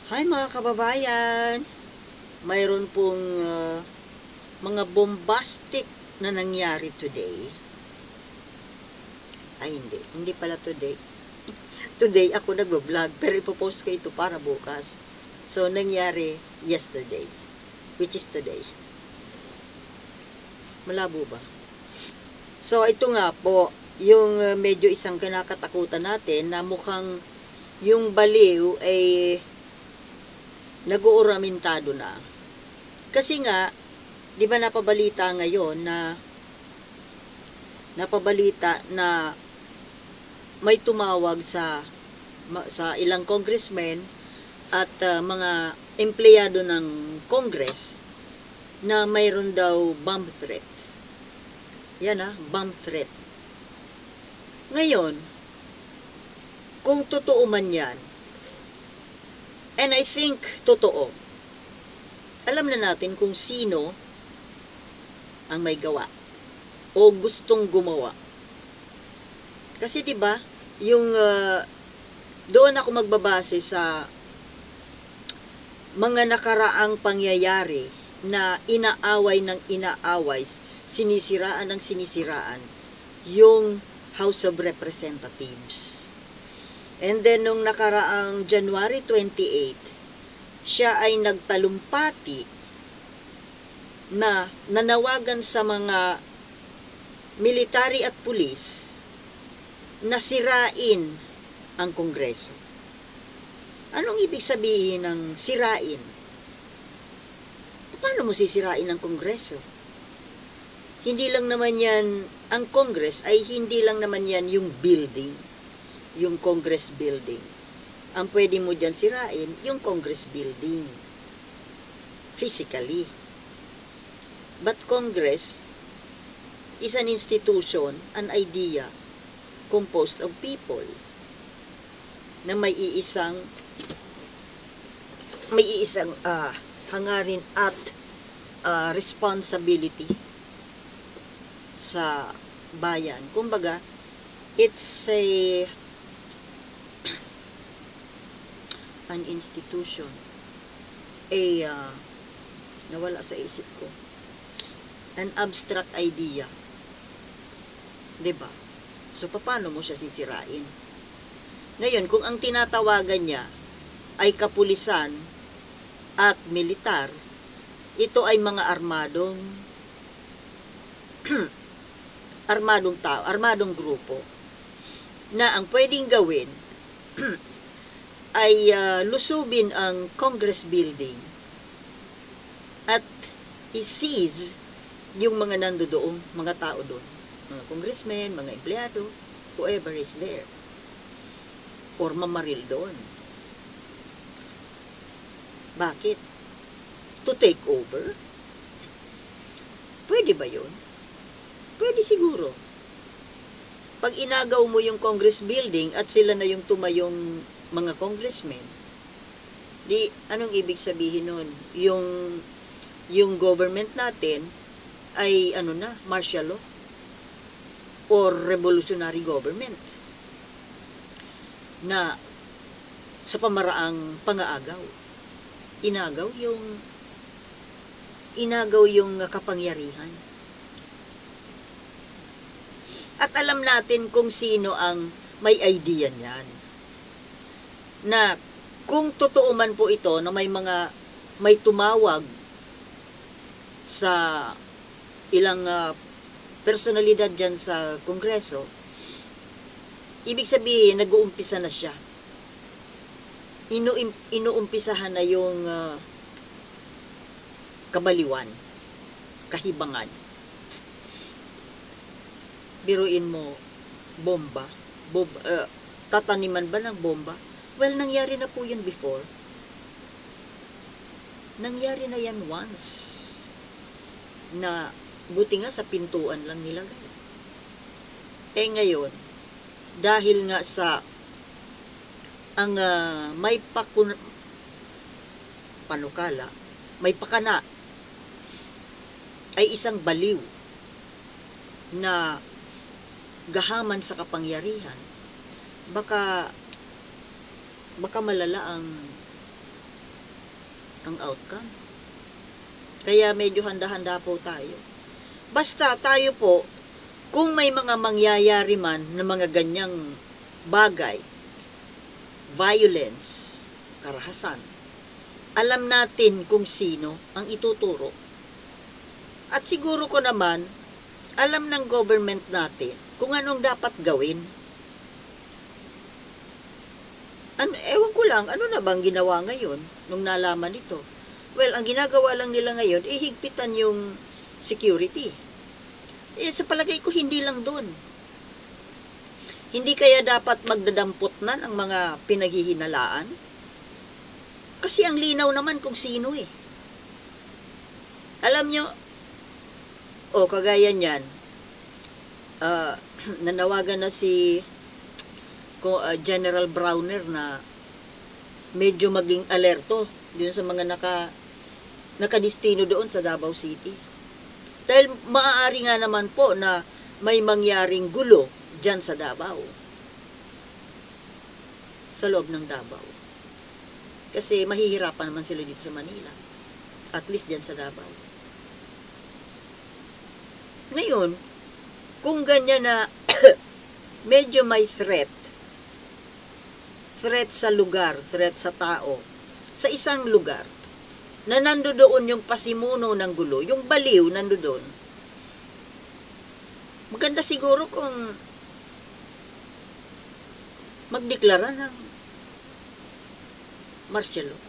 Hi mga kababayan! Mayroon pong mga bombastic na nangyari today. Ay hindi pala today. Today ako nag-vlog pero ipopost ko ito para bukas. So nangyari yesterday, which is today. Malabo ba? So ito nga po, yung medyo isang kinakatakutan natin na mukhang yung baliw ay nag-uuramintado na. Kasi nga, di ba napabalita ngayon na may tumawag sa ilang congressmen at mga empleyado ng Congress na mayroon daw bomb threat. Yan bomb threat. Ngayon, kung totoo man yan, and I think totoo, alam na natin kung sino ang may gawa o gustong gumawa. Kasi 'di ba, yung doon ako magbabase sa mga nakaraang pangyayari na inaaway ng inaaway, sinisiraan ng sinisiraan yung House of Representatives. And then, nung nakaraang January 28, siya ay nagtalumpati na nanawagan sa mga military at pulis na sirain ang Kongreso. Anong ibig sabihin ng sirain? Paano mo sisirain ang Kongreso? Hindi lang naman yan, ang Congress ay hindi lang naman yan yung building, yung Congress building. Ang pwede mo dyan sirain, yung Congress building. Physically. But Congress is an institution, an idea, composed of people na may iisang hangarin at responsibility sa bayan. Kumbaga, it's an institution, nawala sa isip ko, an abstract idea, diba? So paano mo siya sisirain? Ngayon, kung ang tinatawagan niya ay kapulisan at militar, ito ay mga armadong tao, armadong grupo na ang pwedeng gawin ay lusubin ang Congress building at i-seize yung mga nandoon, mga tao doon, mga congressmen, mga empleyado, whoever is there, or mamaril doon. Bakit? To take over? Pwede ba yun? Pwede siguro. Pag inagaw mo yung Congress building at sila na yung tumayong mga congressmen, di anong ibig sabihin nun? Yung government natin ay martial law or revolutionary government na sa pamaraang pangaagaw. Inagaw yung kapangyarihan. At alam natin kung sino ang may idea niyan. Na kung totoo man po ito na may tumawag sa ilang personalidad dyan sa Kongreso, ibig sabihin nag-uumpisa na siya. Inuumpisahan na yung kabaliwan, kahibangan. Biruin mo, bomba, tataniman ba ng bomba? Well, nangyari na po yun before. Nangyari na yan once. Na buti nga sa pintuan lang nilagay. Ngayon, dahil nga sa ang may panukala, may pakana, ay isang baliw na gahaman sa kapangyarihan, baka malala ang outcome. Kaya medyo handa-handa po tayo. Basta tayo po, kung may mga mangyayari man na mga ganyang bagay, violence, karahasan, alam natin kung sino ang ituturo. At siguro ko naman, alam ng government natin kung anong dapat gawin. Ewan ko lang, ano na bang ginawa ngayon nung nalaman ito? Well, ang ginagawa lang nila ngayon, higpitan yung security. Sa palagay ko, hindi lang doon. Hindi kaya dapat magdadampot na ang mga pinaghihinalaan? Kasi ang linaw naman kung sino eh. Alam nyo, kagaya niyan, nanawagan na si General Browner na medyo maging alerto dun sa mga nakadistino doon sa Davao City. Dahil maaari nga naman po na may mangyaring gulo dyan sa Davao. Sa loob ng Davao. Kasi mahihirapan naman sila dito sa Manila. At least dyan sa Davao. Ngayon, kung ganyan na medyo may threat sa lugar, threat sa tao, sa isang lugar, na nandoon yung pasimuno ng gulo, yung baliw nandoon, maganda siguro kung magdeklara ng martial law.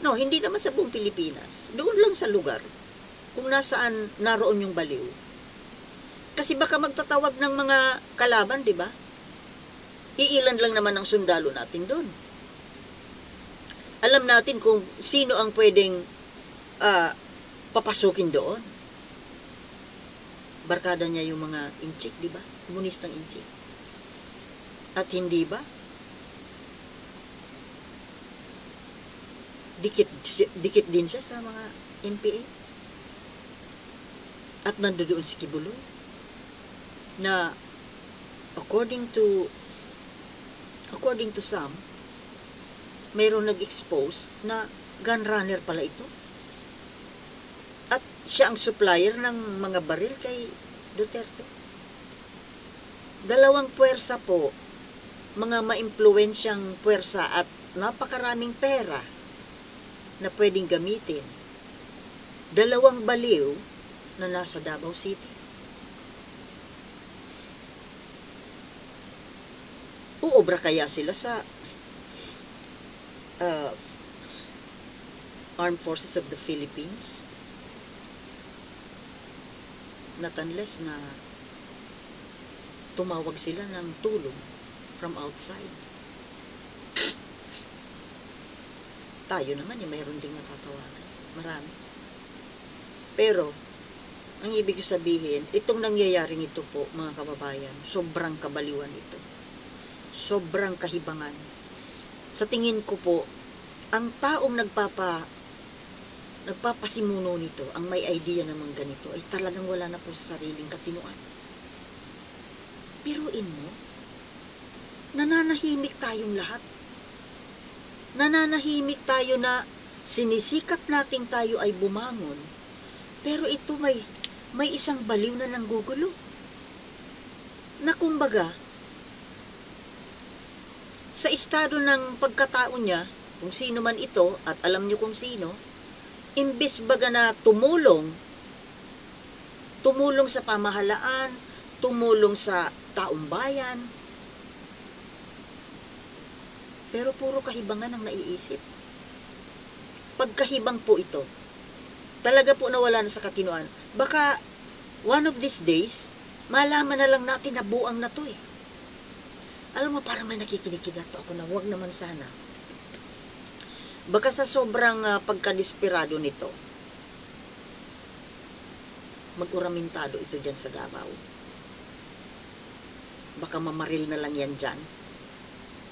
No, hindi naman sa buong Pilipinas. Doon lang sa lugar, kung nasaan naroon yung baliw. Kasi baka magtatawag ng mga kalaban, di ba? Iilan lang naman ang sundalo natin doon. Alam natin kung sino ang pwedeng papasukin doon. Barkada niya yung mga inchik, di ba? Komunistang inchik. At hindi ba? Dikit din siya sa mga NPA. At nandoon si Kibuloy na according to some, mayroong nag-expose na gun runner pala ito. At siya ang supplier ng mga baril kay Duterte. Dalawang puwersa po, mga maimpluwensyang puwersa at napakaraming pera na pwedeng gamitin. Dalawang baliw na nasa Davao City. Uobra kaya sila sa Armed Forces of the Philippines? Not unless na tumawag sila ng tulong from outside. Tayo naman yung mayroon ding natatawagan. Marami. Pero, ang ibig sabihin, itong nangyayaring ito po, mga kababayan, sobrang kabaliwan ito. Sobrang kahibangan. Sa tingin ko po, ang taong nagpapasimuno nito, ang may idea naman ganito, ay talagang wala na po sa sariling katinuan. Biruin mo, nananahimik tayong lahat. Nananahimik tayo na sinisikap nating tayo ay bumangon, pero ito may isang baliw na nanggugulo. Na kumbaga, sa estado ng pagkatao niya, kung sino man ito, at alam niyo kung sino, imbis baga na tumulong sa pamahalaan, tumulong sa taong bayan, pero puro kahibangan ang naiisip. Pagkahibang po ito, talaga po nawala na sa katinuan. Baka, one of these days, malaman na lang natin na buang na to eh. Alam mo, parang may nakikinig-kida to ako na wag naman sana. Baka sa sobrang pagkadesperado nito, mag-uramintado ito dyan sa Davao. Baka mamaril na lang yan dyan.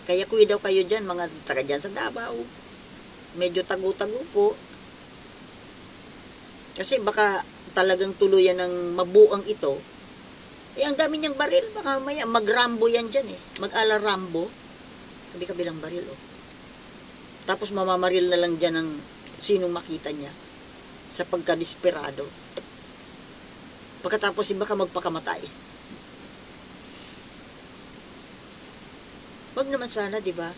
Kaya kuwi daw kayo dyan, mga taga dyan sa Davao. Medyo tago-tago po. Kasi baka talagang tuluyan ng mabuang ito. Ang dami niyang baril, baka maya mag-Rambo yan dyan eh. Mag-ala Rambo. Kabi-kabilang baril oh. Tapos mamamaril na lang dyan ng sinong makita niya sa pagkadesperado. Pagkatapos iba ka magpakamatay. Wag naman sana, di ba?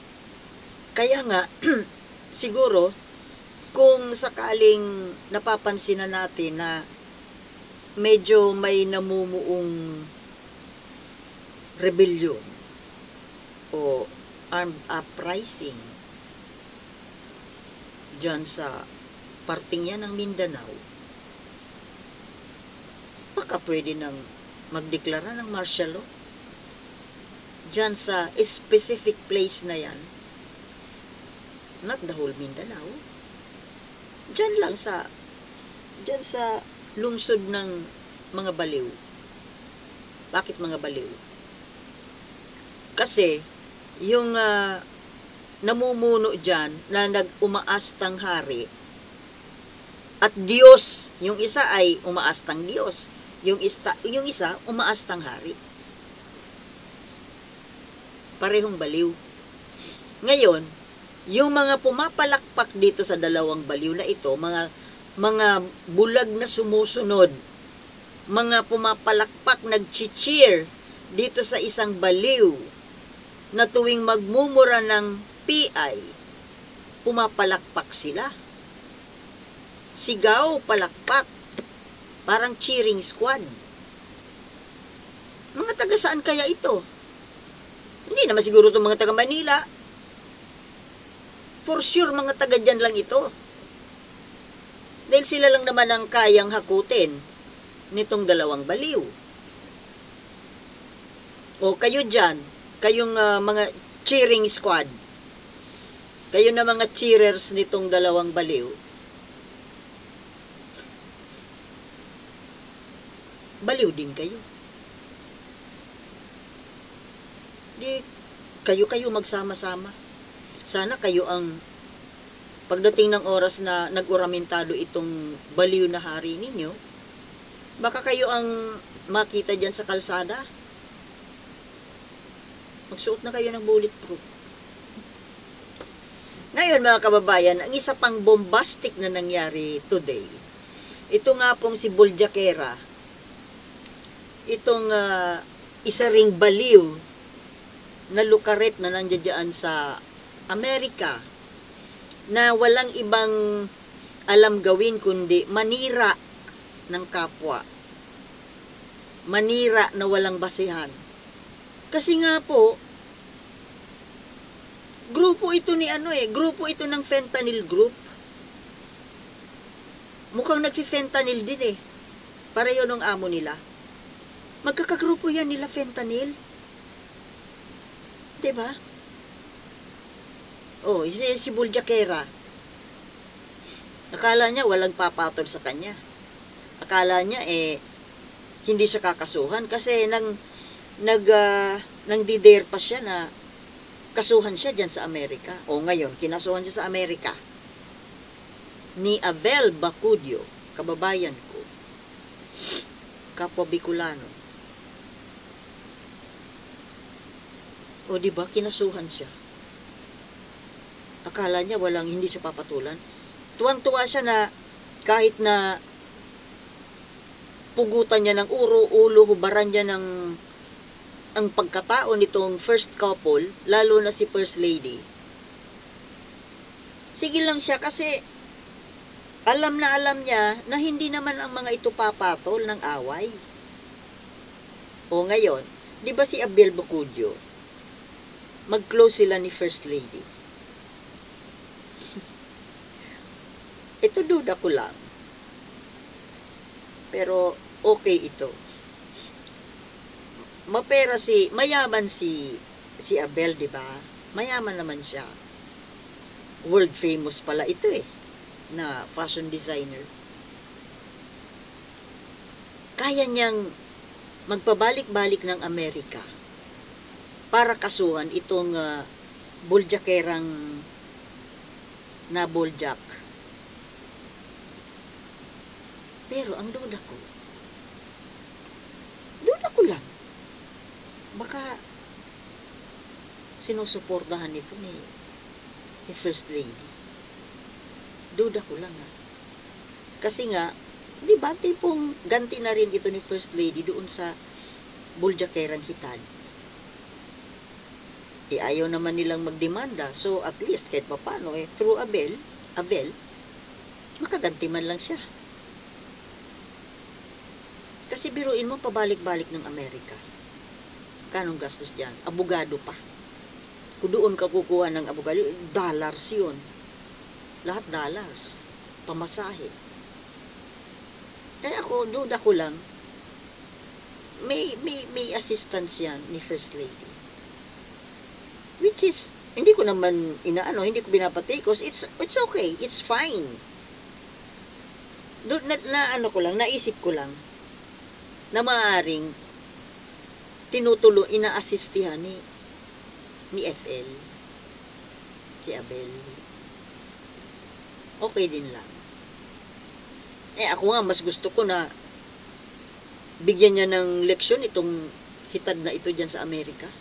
Kaya nga, siguro, kung sakaling napapansin na natin na medyo may namumuong rebellion o armed uprising dyan sa parting yan ng Mindanao, baka pwede nang magdeklara ng martial law dyan sa specific place na yan, not the whole Mindanao, dyan lang dyan sa lungsod ng mga baliw. Bakit mga baliw? Kasi yung namumuno dyan na nag-umaastang hari at Diyos, yung isa ay umaastang Diyos, yung isa umaastang hari. Parehong baliw. Ngayon, yung mga pumapalakpak dito sa dalawang baliw na ito, mga bulag na sumusunod, mga pumapalakpak, nag-cheer dito sa isang baliw na tuwing magmumura ng PI, pumapalakpak sila. Sigaw, palakpak, parang cheering squad. Mga taga saan kaya ito? Hindi naman siguro itong mga taga Manila. For sure, mga taga dyan lang ito. Dahil sila lang naman ang kayang hakutin nitong dalawang baliw. O kayo dyan, kayong mga cheering squad, kayo na mga cheerers nitong dalawang baliw, baliw din kayo. Di kayo magsama-sama. Sana kayo ang pagdating ng oras na nag-uramentado itong baliw na hari ninyo, baka kayo ang makita dyan sa kalsada. Magsuot na kayo ng bulletproof. Ngayon mga kababayan, ang isa pang bombastic na nangyari today, ito nga pong si Boljakera, itong isa ring baliw na lukaret na nandiyan sa Amerika, na walang ibang alam gawin kundi manira ng kapwa. Manira na walang basihan. Kasi nga po, grupo ito grupo ito ng fentanyl group. Mukhang nagfi-fentanyl din eh. Pareho nung amo nila. Magkakagrupo yan nila fentanyl. Diba? Oh, si Boljakera. Akala niya walang papatol sa kanya. Akala niya hindi siya kakasuhan kasi nang didare pa siya na kasuhan siya dyan sa Amerika. O ngayon, kinasuhan siya sa Amerika ni Abel Bacudio, kababayan ko, kapwa Bicolano. O diba, kinasuhan siya. Akala niya hindi siya papatulan. Tuwang-tuwa siya na kahit na pugutan niya ng ulo, hubaran niya ng ang pagkatao nitong first couple, lalo na si First Lady. Sige lang siya kasi alam niya na hindi naman ang mga ito papatol ng away. O ngayon, di ba si Abel Bacudio, mag-close sila ni First Lady. Ito duda ko lang. Pero okay ito. Mayaman si Abel, di ba? Mayaman naman siya. World famous pala ito na fashion designer. Kaya niyang magpabalik-balik ng Amerika para kasuhan itong Boljakerang na Boljak. Pero ang duda ko lang, baka sinusuportahan ito ni First Lady. Duda ko lang ha. Kasi nga, di ba, tipong ganti na rin ito ni First Lady doon sa Buljakerang Hitad. Ayaw naman nilang magdemanda. So, at least, kahit papano, through Abel, makaganti man lang siya. Kasi biruin mo, pabalik-balik ng Amerika. Kanong gastos dyan? Abogado pa. Kung doon ka kukuha ng abogado, dollars yun. Lahat dollars. Pamasahe. Kaya ako, duda ko lang, may assistance yan ni First Lady. Which is, hindi ko naman hindi ko binapatikos. It's okay. It's fine. Naisip ko lang, na maaaring ina-assistihan ni FL, si Abel. Okay din lang. Ako nga, mas gusto ko na bigyan niya ng leksyon itong hitad na ito dyan sa Amerika.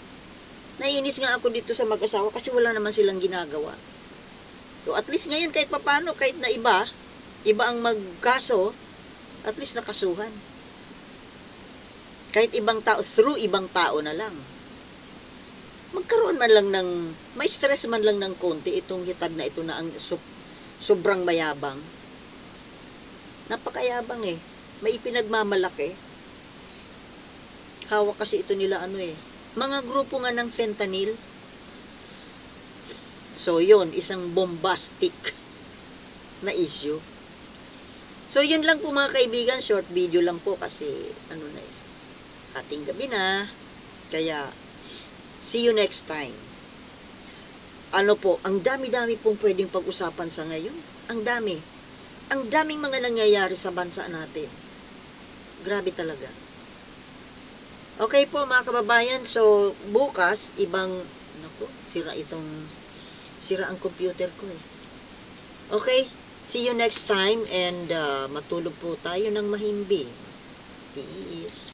Naiinis nga ako dito sa mag-asawa kasi wala naman silang ginagawa. So, at least ngayon, kahit papano, kahit na iba ang magkaso, at least nakasuhan. Kahit ibang tao, through ibang tao na lang. Magkaroon man lang may stress man lang ng konti itong hitad na ito na ang sobrang mayabang. Napakayabang May ipinagmamalaki. Hawak kasi ito nila mga grupo nga ng fentanyl. So, yun, isang bombastic na issue. So, yun lang po mga kaibigan, short video lang po kasi, ating gabi na. Kaya, see you next time. Ang dami-dami pong pwedeng pag-usapan sa ngayon. Ang dami. Ang daming mga nangyayari sa bansa natin. Grabe talaga. Okay po mga kababayan, so bukas, sira ang computer ko Okay, see you next time and matulog po tayo ng mahimbing. Peace.